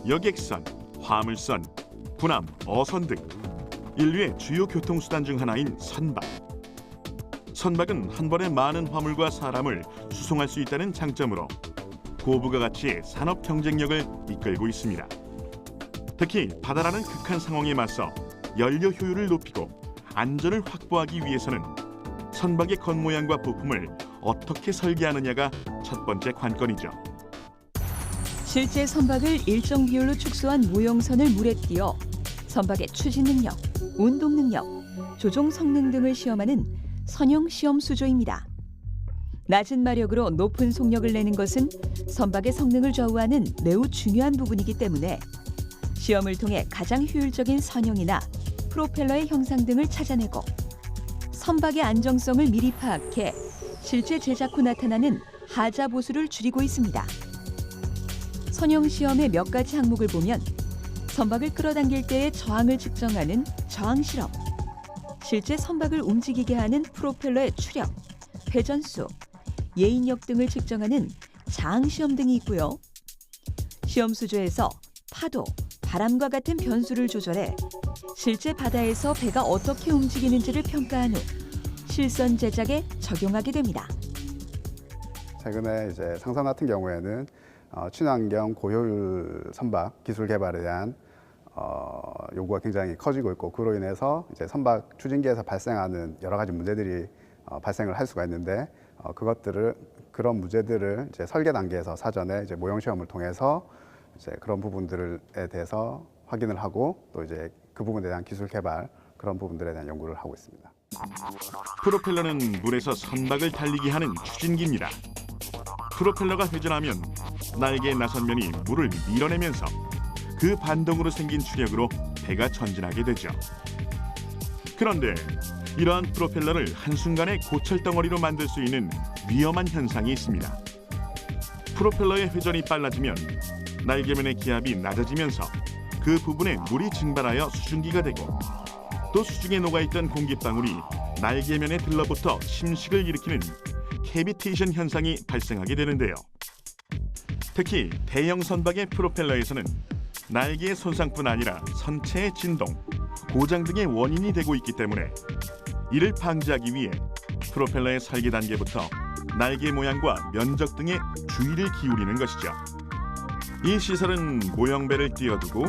여객선, 화물선, 군함, 어선 등 인류의 주요 교통수단 중 하나인 선박. 선박은 한 번에 많은 화물과 사람을 수송할 수 있다는 장점으로 고부가 가치의 산업 경쟁력을 이끌고 있습니다. 특히 바다라는 극한 상황에 맞서 연료 효율을 높이고 안전을 확보하기 위해서는 선박의 겉모양과 부품을 어떻게 설계하느냐가 첫 번째 관건이죠. 실제 선박을 일정 비율로 축소한 모형선을 물에 띄어 선박의 추진 능력, 운동 능력, 조종 성능 등을 시험하는 선형 시험 수조입니다. 낮은 마력으로 높은 속력을 내는 것은 선박의 성능을 좌우하는 매우 중요한 부분이기 때문에 시험을 통해 가장 효율적인 선형이나 프로펠러의 형상 등을 찾아내고 선박의 안정성을 미리 파악해 실제 제작 후 나타나는 하자 보수를 줄이고 있습니다. 선형 시험의 몇 가지 항목을 보면 선박을 끌어당길 때의 저항을 측정하는 저항 실험, 실제 선박을 움직이게 하는 프로펠러의 추력, 회전수, 예인력 등을 측정하는 자항 시험 등이 있고요. 시험 수조에서 파도, 바람과 같은 변수를 조절해 실제 바다에서 배가 어떻게 움직이는지를 평가한 후 실선 제작에 적용하게 됩니다. 최근에 이제 상선 같은 경우에는 친환경 고효율 선박 기술 개발에 대한 요구가 굉장히 커지고 있고, 그로 인해서 이제 선박 추진기에서 발생하는 여러 가지 문제들이 발생을 할 수가 있는데, 그런 문제들을 이제 설계 단계에서 사전에 이제 모형 시험을 통해서 이제 그런 부분들에 대해서 확인을 하고, 또 이제 그 부분에 대한 기술 개발, 그런 부분들에 대한 연구를 하고 있습니다. 프로펠러는 물에서 선박을 달리게 하는 추진기입니다. 프로펠러가 회전하면 날개의 나선면이 물을 밀어내면서 그 반동으로 생긴 추력으로 배가 전진하게 되죠. 그런데 이러한 프로펠러를 한순간에 고철덩어리로 만들 수 있는 위험한 현상이 있습니다. 프로펠러의 회전이 빨라지면 날개면의 기압이 낮아지면서 그 부분에 물이 증발하여 수증기가 되고, 또 수중에 녹아있던 공기방울이 날개면에 들러붙어 침식을 일으키는 캐비테이션 현상이 발생하게 되는데요. 특히 대형 선박의 프로펠러에서는 날개의 손상뿐 아니라 선체의 진동, 고장 등의 원인이 되고 있기 때문에 이를 방지하기 위해 프로펠러의 설계 단계부터 날개 모양과 면적 등에 주의를 기울이는 것이죠. 이 시설은 모형배를 띄워두고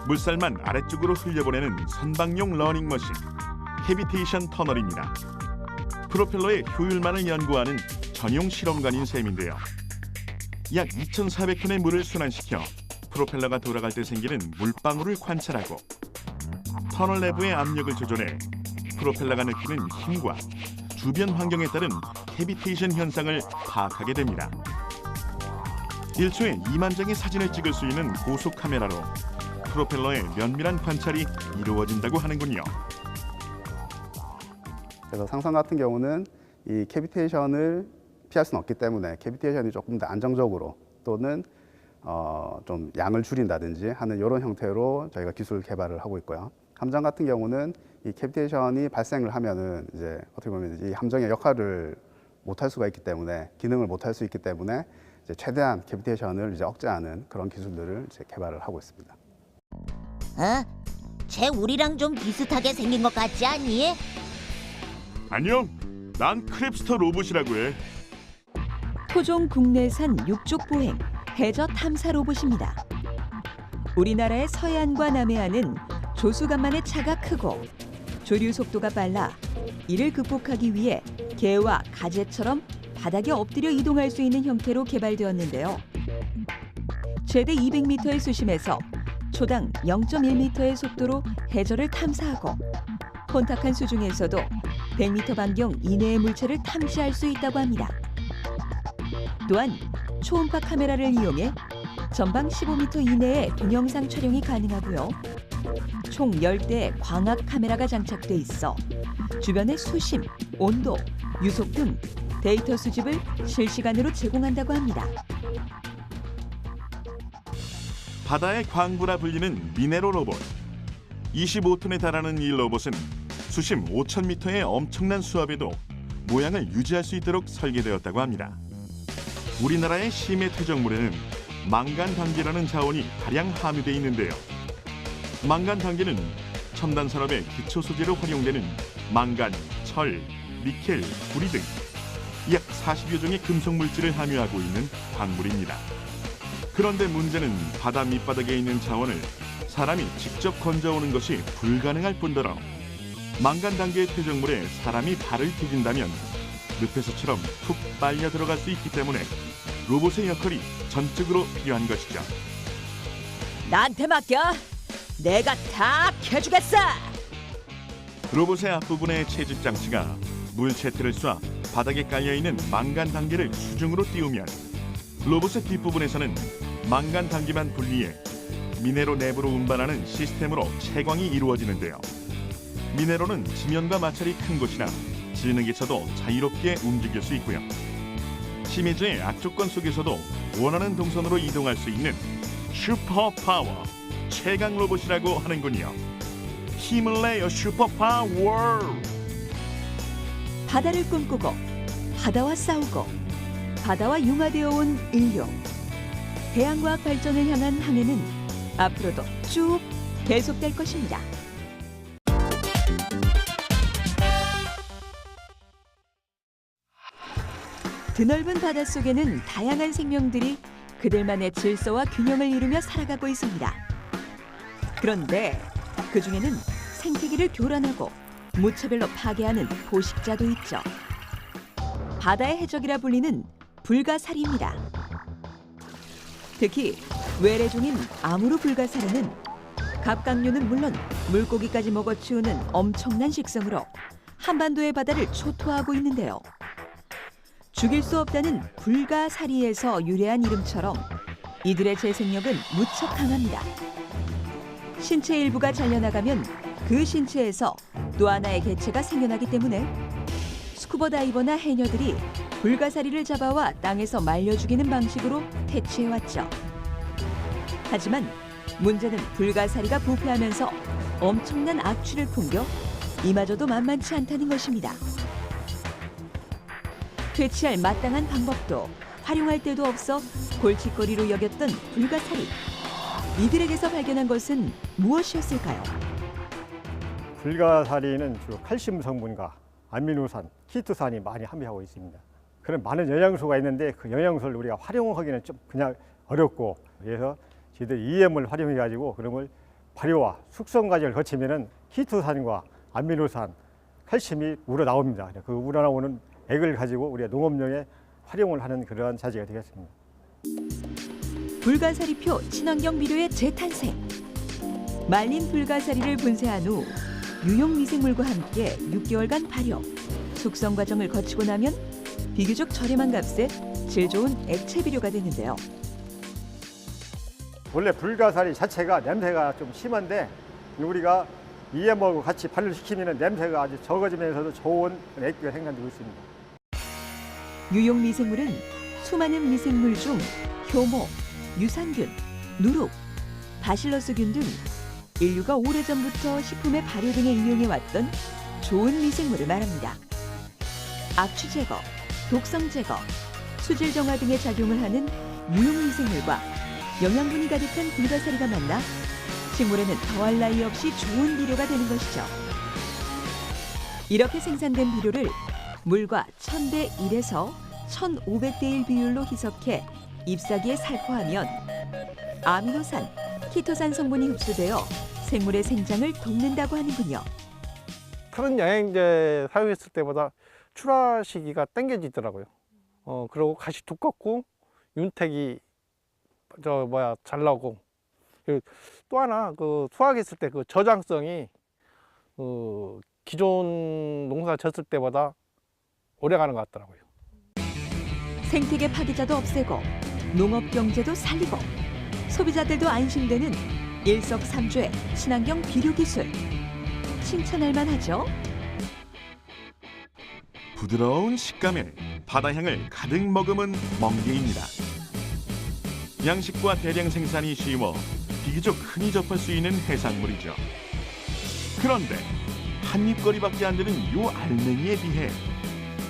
물살만 아래쪽으로 흘려보내는 선박용 러닝머신, 캐비테이션 터널입니다. 프로펠러의 효율만을 연구하는 전용 실험관인 셈인데요. 약 2,400톤의 물을 순환시켜 프로펠러가 돌아갈 때 생기는 물방울을 관찰하고 터널 내부의 압력을 조절해 프로펠러가 느끼는 힘과 주변 환경에 따른 캐비테이션 현상을 파악하게 됩니다. 1초에 2만 장의 사진을 찍을 수 있는 고속 카메라로 프로펠러의 면밀한 관찰이 이루어진다고 하는군요. 그래서 상선 같은 경우는 이 캐비테이션을 피할 수는 없기 때문에 캐비테이션이 조금 더 안정적으로, 또는 좀 양을 줄인다든지 하는 이런 형태로 저희가 기술 개발을 하고 있고요. 함정 같은 경우는 이 캐비테이션이 발생을 하면은 이제 어떻게 보면 이 함정의 역할을 못할 수가 있기 때문에, 기능을 못할 수 있기 때문에 이제 최대한 캐비테이션을 이제 억제하는 그런 기술들을 이제 개발을 하고 있습니다. 쟤 우리랑 좀 비슷하게 생긴 것 같지 않니? 안녕, 난 크랩스터 로봇이라고 해. 토종 국내산 육족 보행 해저 탐사 로봇입니다. 우리나라의 서해안과 남해안은 조수간만의 차가 크고 조류 속도가 빨라 이를 극복하기 위해 개와 가재처럼 바닥에 엎드려 이동할 수 있는 형태로 개발되었는데요. 최대 200m의 수심에서 초당 0.1m의 속도로 해저를 탐사하고 혼탁한 수중에서도 100m 반경 이내의 물체를 탐지할 수 있다고 합니다. 또한 초음파 카메라를 이용해 전방 15m 이내에 동영상 촬영이 가능하고요. 총 10대의 광학 카메라가 장착돼 있어 주변의 수심, 온도, 유속 등 데이터 수집을 실시간으로 제공한다고 합니다. 바다의 광부라 불리는 미네로 로봇. 25톤에 달하는 이 로봇은 수심 5,000m의 엄청난 수압에도 모양을 유지할 수 있도록 설계되었다고 합니다. 우리나라의 심해 퇴적물에는 망간 당계라는 자원이 다량 함유되어 있는데요. 망간 당계는 첨단 산업의 기초 소재로 활용되는 망간, 철, 니켈, 구리 등 약 40여 종의 금속 물질을 함유하고 있는 광물입니다. 그런데 문제는 바다 밑바닥에 있는 자원을 사람이 직접 건져오는 것이 불가능할 뿐더러 망간 단계의 퇴적물에 사람이 발을 디딘다면 늪에서처럼 푹 빨려 들어갈 수 있기 때문에 로봇의 역할이 전적으로 필요한 것이죠. 나한테 맡겨. 내가 다 해주겠어. 로봇의 앞부분의 채집 장치가 물체틀을 쏴 바닥에 깔려있는 망간 단계를 수중으로 띄우면 로봇의 뒷부분에서는 망간 단계만 분리해 미네로 내부로 운반하는 시스템으로 채광이 이루어지는데요. 미네로는 지면과 마찰이 큰 곳이나 진흙에서도 자유롭게 움직일 수 있고요. 심해저의 악조건 속에서도 원하는 동선으로 이동할 수 있는 슈퍼파워 최강 로봇이라고 하는군요. 힘을 내요 슈퍼파워. 바다를 꿈꾸고 바다와 싸우고 바다와 융화되어 온 인류. 대양과학 발전을 향한 항해는 앞으로도 쭉 계속될 것입니다. 드넓은 바닷속에는 다양한 생명들이 그들만의 질서와 균형을 이루며 살아가고 있습니다. 그런데 그중에는 생태계를 교란하고 무차별로 파괴하는 포식자도 있죠. 바다의 해적이라 불리는 불가사리입니다. 특히 외래종인 아무르 불가사리는 갑각류는 물론 물고기까지 먹어치우는 엄청난 식성으로 한반도의 바다를 초토화하고 있는데요. 죽일 수 없다는 불가사리에서 유래한 이름처럼 이들의 재생력은 무척 강합니다. 신체 일부가 잘려나가면 그 신체에서 또 하나의 개체가 생겨나기 때문에 스쿠버 다이버나 해녀들이 불가사리를 잡아와 땅에서 말려 죽이는 방식으로 퇴치해왔죠. 하지만 문제는 불가사리가 부패하면서 엄청난 악취를 풍겨 이마저도 만만치 않다는 것입니다. 퇴치할 마땅한 방법도 활용할 데도 없어 골칫거리로 여겼던 불가사리. 이들에게서 발견한 것은 무엇이었을까요? 불가사리는 주로 칼슘 성분과 아미노산, 키토산이 많이 함유하고 있습니다. 그런 많은 영양소가 있는데 그 영양소를 우리가 활용하기는 좀 그냥 어렵고, 그래서 저희들이 EM을 활용해 가지고 그런 걸 발효와 숙성 과정을 거치면은 키토산과 아미노산, 칼슘이 우러나옵니다. 그 우러나오는 액을 가지고 우리가 농업용에 활용을 하는 그러한 자재가 되겠습니다. 불가사리표 친환경 비료의 재탄생. 말린 불가사리를 분쇄한 후 유용 미생물과 함께 6개월간 발효, 숙성 과정을 거치고 나면 비교적 저렴한 값에 질 좋은 액체 비료가 되는데요. 원래 불가사리 자체가 냄새가 좀 심한데 우리가 EM하고 같이 발효시키면 냄새가 아주 적어지면서도 좋은 액기가 생산되고 있습니다. 유용 미생물은 수많은 미생물 중 효모, 유산균, 누룩, 바실러스균 등 인류가 오래전부터 식품의 발효 등에 이용해왔던 좋은 미생물을 말합니다. 악취 제거, 독성 제거, 수질 정화 등의 작용을 하는 유용 미생물과 영양분이 가득한 불가사리가 만나 식물에는 더할 나위 없이 좋은 비료가 되는 것이죠. 이렇게 생산된 비료를 물과 1000대 1에서 1500대 1 비율로 희석해 잎사귀에 살포하면 아미노산, 키토산 성분이 흡수되어 생물의 생장을 돕는다고 하는군요. 그런 영양제 사용했을 때보다 출하 시기가 당겨지더라고요. 그리고 갓이 두껍고 윤택이 잘 나오고, 또 하나 그 수확했을 때 그 저장성이 기존 농사 졌을 때보다 오래 가는 것 같더라고요. 생태계 파괴자도 없애고 농업 경제도 살리고 소비자들도 안심되는 일석삼조의 친환경 비료 기술. 칭찬할 만하죠? 부드러운 식감에 바다향을 가득 머금은 멍게입니다. 양식과 대량 생산이 쉬워 비교적 흔히 접할 수 있는 해산물이죠. 그런데 한 입거리밖에 안 되는 요 알맹이에 비해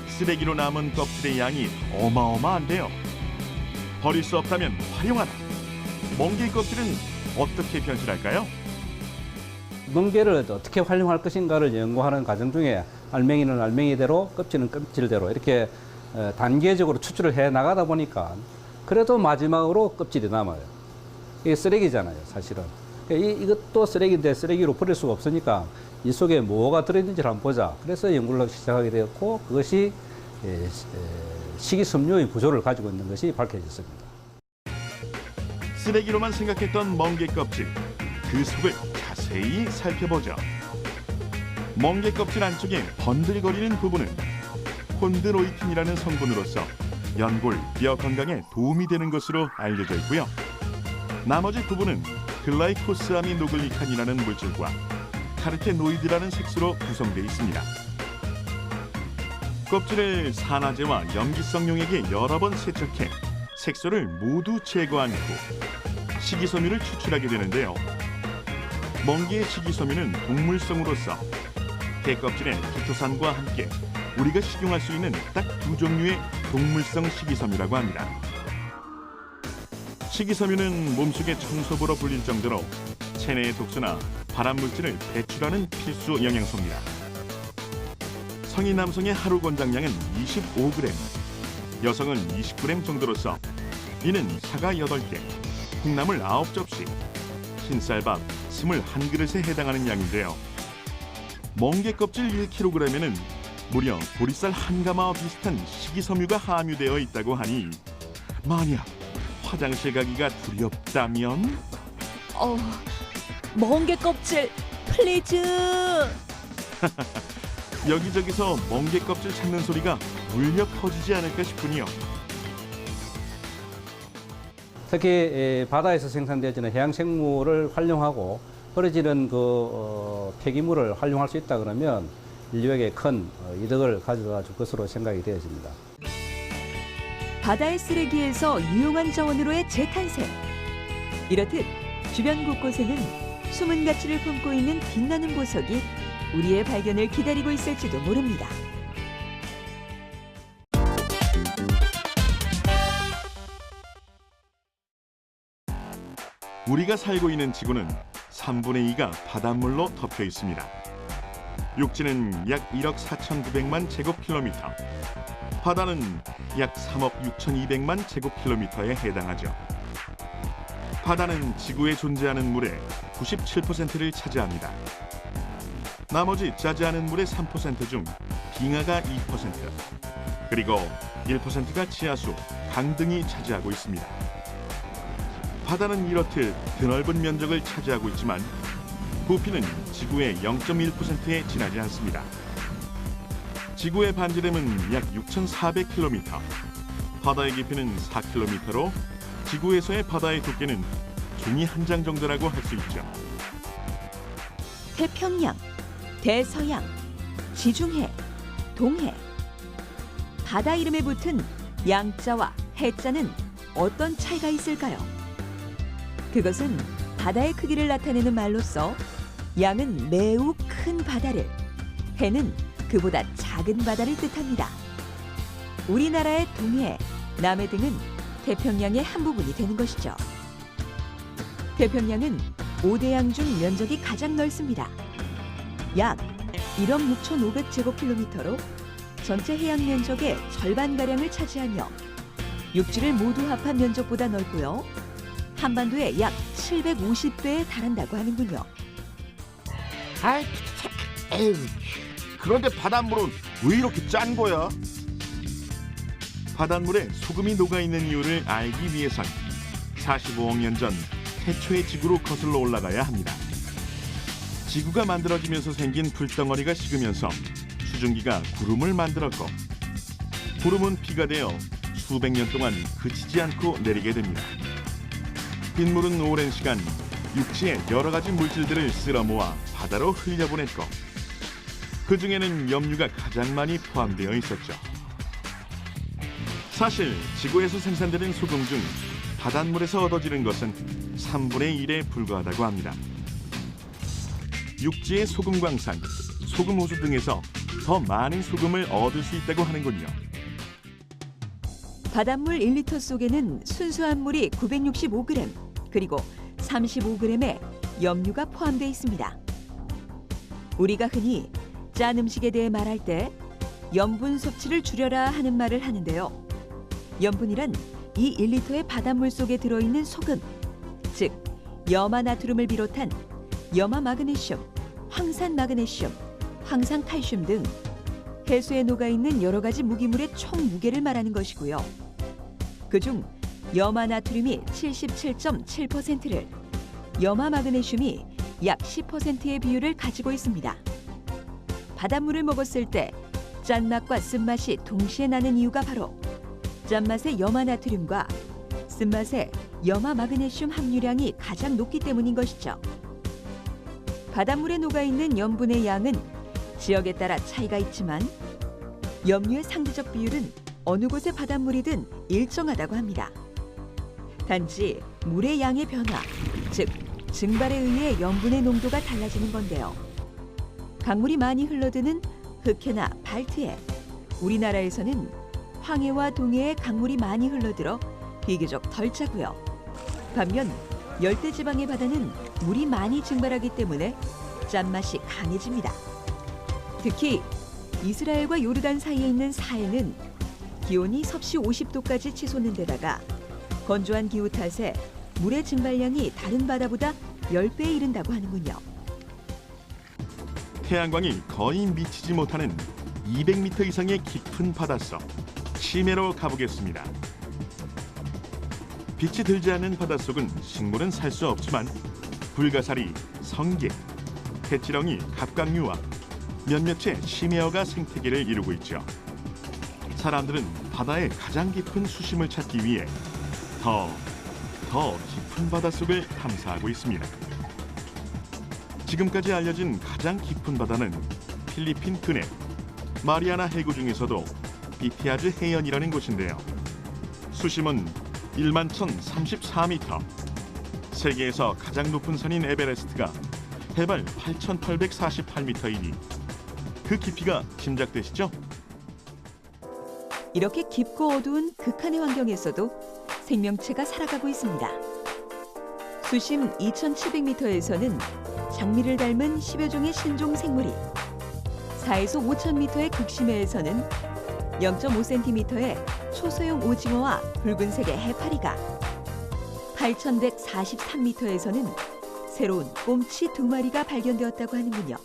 쓰레기로 남은 껍질의 양이 어마어마한데요. 버릴 수 없다면 활용하라. 멍게 껍질은 어떻게 변질할까요? 멍게를 어떻게 활용할 것인가를 연구하는 과정 중에 알맹이는 알맹이대로 껍질은 껍질대로 이렇게 단계적으로 추출을 해 나가다 보니까 그래도 마지막으로 껍질이 남아요. 이게 쓰레기잖아요, 사실은. 이것도 쓰레기인데 쓰레기로 버릴 수가 없으니까 이 속에 뭐가 들어있는지를 한번 보자. 그래서 연구를 시작하게 되었고 그것이 식이섬유의 구조를 가지고 있는 것이 밝혀졌습니다. 쓰레기로만 생각했던 멍게 껍질, 그 속을 자세히 살펴보죠. 멍게 껍질 안쪽에 번들거리는 부분은 콘드로이틴이라는 성분으로서 연골, 뼈 건강에 도움이 되는 것으로 알려져 있고요. 나머지 부분은 글라이코스아미노글리칸이라는 물질과 카르테노이드라는 색소로 구성되어 있습니다. 껍질을 산화제와 염기성 용액에 여러 번 세척해 색소를 모두 제거한 후 식이섬유를 추출하게 되는데요. 멍게의 식이섬유는 동물성으로서 게껍질의 키토산과 함께 우리가 식용할 수 있는 딱 두 종류의 동물성 식이섬유라고 합니다. 식이섬유는 몸속의 청소부로 불릴 정도로 체내의 독소나 발암물질을 배출하는 필수 영양소입니다. 성인 남성의 하루 권장량은 25g, 여성은 20g 정도로서 이는 사과 8개, 콩나물 9접시, 흰쌀밥 21그릇에 해당하는 양인데요. 멍게 껍질 1kg에는 무려 보리쌀 한 가마와 비슷한 식이섬유가 함유되어 있다고 하니 만약 화장실 가기가 두렵다면 멍게 껍질 플리즈. 여기저기서 멍게 껍질 찾는 소리가 울려 퍼지지 않을까 싶군요. 특히 바다에서 생산되어지는 해양 생물을 활용하고 버려지는 폐기물을 활용할 수 있다 그러면 인류에게 큰 이득을 가져다 줄 것으로 생각이 되어집니다. 바다의 쓰레기에서 유용한 자원으로의 재탄생. 이렇듯 주변 곳곳에는 숨은 가치를 품고 있는 빛나는 보석이 우리의 발견을 기다리고 있을지도 모릅니다. 우리가 살고 있는 지구는 3분의 2가 바닷물로 덮여 있습니다. 육지는 약 1억 4,900만 제곱킬로미터, 바다는 약 3억 6,200만 제곱킬로미터에 해당하죠. 바다는 지구에 존재하는 물의 97%를 차지합니다. 나머지 짜지 않은 물의 3% 중 빙하가 2%, 그리고 1%가 지하수, 강 등이 차지하고 있습니다. 바다는 이렇듯 드넓은 면적을 차지하고 있지만 부피는 지구의 0.1%에 지나지 않습니다. 지구의 반지름은 약 6,400km, 바다의 깊이는 4km로 지구에서의 바다의 두께는 종이 한 장 정도라고 할 수 있죠. 태평양, 대서양, 지중해, 동해. 바다 이름에 붙은 양자와 해자는 어떤 차이가 있을까요? 그것은 바다의 크기를 나타내는 말로써 양은 매우 큰 바다를, 해는 그보다 작은 바다를 뜻합니다. 우리나라의 동해, 남해 등은 태평양의 한 부분이 되는 것이죠. 태평양은 5대양 중 면적이 가장 넓습니다. 약 1억 6,500제곱킬로미터로 전체 해양 면적의 절반가량을 차지하며 육지를 모두 합한 면적보다 넓고요. 한반도의 약 750배에 달한다고 하는군요. 아이, 에휴, 그런데 바닷물은 왜 이렇게 짠 거야? 바닷물에 소금이 녹아있는 이유를 알기 위해선 45억 년 전 태초의 지구로 거슬러 올라가야 합니다. 지구가 만들어지면서 생긴 불덩어리가 식으면서 수증기가 구름을 만들었고 구름은 비가 되어 수백 년 동안 그치지 않고 내리게 됩니다. 빗물은 오랜 시간 육지에 여러 가지 물질들을 쓸어 모아 바다로 흘려보냈고 그 중에는 염류가 가장 많이 포함되어 있었죠. 사실 지구에서 생산되는 소금 중 바닷물에서 얻어지는 것은 3분의 1에 불과하다고 합니다. 육지의 소금 광산, 소금 호수 등에서 더 많은 소금을 얻을 수 있다고 하는군요. 바닷물 1리터 속에는 순수한 물이 965g, 그리고 35g의 염류가 포함되어 있습니다. 우리가 흔히 짠 음식에 대해 말할 때 염분 섭취를 줄여라 하는 말을 하는데요. 염분이란 이 1리터의 바닷물 속에 들어있는 소금, 즉 염화나트륨을 비롯한 염화마그네슘, 황산마그네슘, 황산칼슘 등 해수에 녹아있는 여러 가지 무기물의 총 무게를 말하는 것이고요. 그중 염화나트륨이 77.7%를, 염화마그네슘이 약 10%의 비율을 가지고 있습니다. 바닷물을 먹었을 때 짠맛과 쓴맛이 동시에 나는 이유가 바로 짠맛의 염화나트륨과 쓴맛의 염화마그네슘 함유량이 가장 높기 때문인 것이죠. 바닷물에 녹아있는 염분의 양은 지역에 따라 차이가 있지만 염류의 상대적 비율은 어느 곳의 바닷물이든 일정하다고 합니다. 단지 물의 양의 변화, 즉 증발에 의해 염분의 농도가 달라지는 건데요. 강물이 많이 흘러드는 흑해나 발트해, 우리나라에서는 황해와 동해에 강물이 많이 흘러들어 비교적 덜 짜고요. 반면 열대지방의 바다는 물이 많이 증발하기 때문에 짠맛이 강해집니다. 특히 이스라엘과 요르단 사이에 있는 사해는 기온이 섭씨 50도까지 치솟는 데다가 건조한 기후 탓에 물의 증발량이 다른 바다보다 10배에 이른다고 하는군요. 태양광이 거의 미치지 못하는 200m 이상의 깊은 바닷속 심해로 가보겠습니다. 빛이 들지 않는 바닷속은 식물은 살 수 없지만 불가사리, 성게, 해치렁이, 갑각류와 몇몇의 심해어가 생태계를 이루고 있죠. 사람들은 바다의 가장 깊은 수심을 찾기 위해 더 깊은 바닷속을 탐사하고 있습니다. 지금까지 알려진 가장 깊은 바다는 필리핀 근해 마리아나 해구 중에서도 비티아즈 해연이라는 곳인데요. 수심은 11,034m. 세계에서 가장 높은 산인 에베레스트가 해발 8,848m이니 그 깊이가 짐작되시죠? 이렇게 깊고 어두운 극한의 환경에서도 생명체가 살아가고 있습니다. 수심 2,700m에서는 장미를 닮은 10여 종의 신종 생물이, 4에서 5,000m의 극심해에서는 0.5cm의 초소형 오징어와 붉은색의 해파리가, 8,143m에서는 새로운 꼼치 2마리가 발견되었다고 하는군요.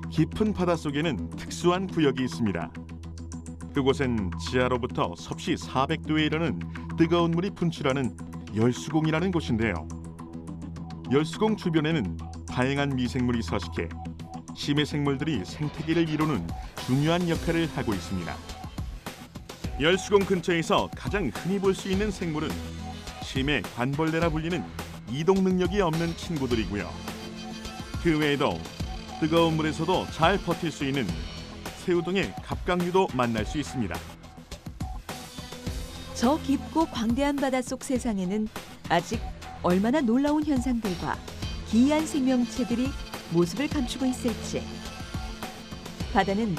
깊은 바닷속에는 특수한 구역이 있습니다. 그곳엔 지하로부터 섭씨 400도에 이르는 뜨거운 물이 분출하는 열수공이라는 곳인데요. 열수공 주변에는 다양한 미생물이 서식해 심해 생물들이 생태계를 이루는 중요한 역할을 하고 있습니다. 열수공 근처에서 가장 흔히 볼 수 있는 생물은 심해 관벌레라 불리는 이동 능력이 없는 친구들이고요. 그 외에도 뜨거운 물에서도 잘 버틸 수 있는 새우등의 갑각류도 만날 수 있습니다. 저 깊고 광대한 바닷속 세상에는 아직 얼마나 놀라운 현상들과 기이한 생명체들이 모습을 감추고 있을지, 바다는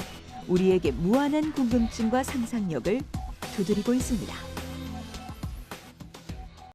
우리에게 무한한 궁금증과 상상력을 두드리고 있습니다.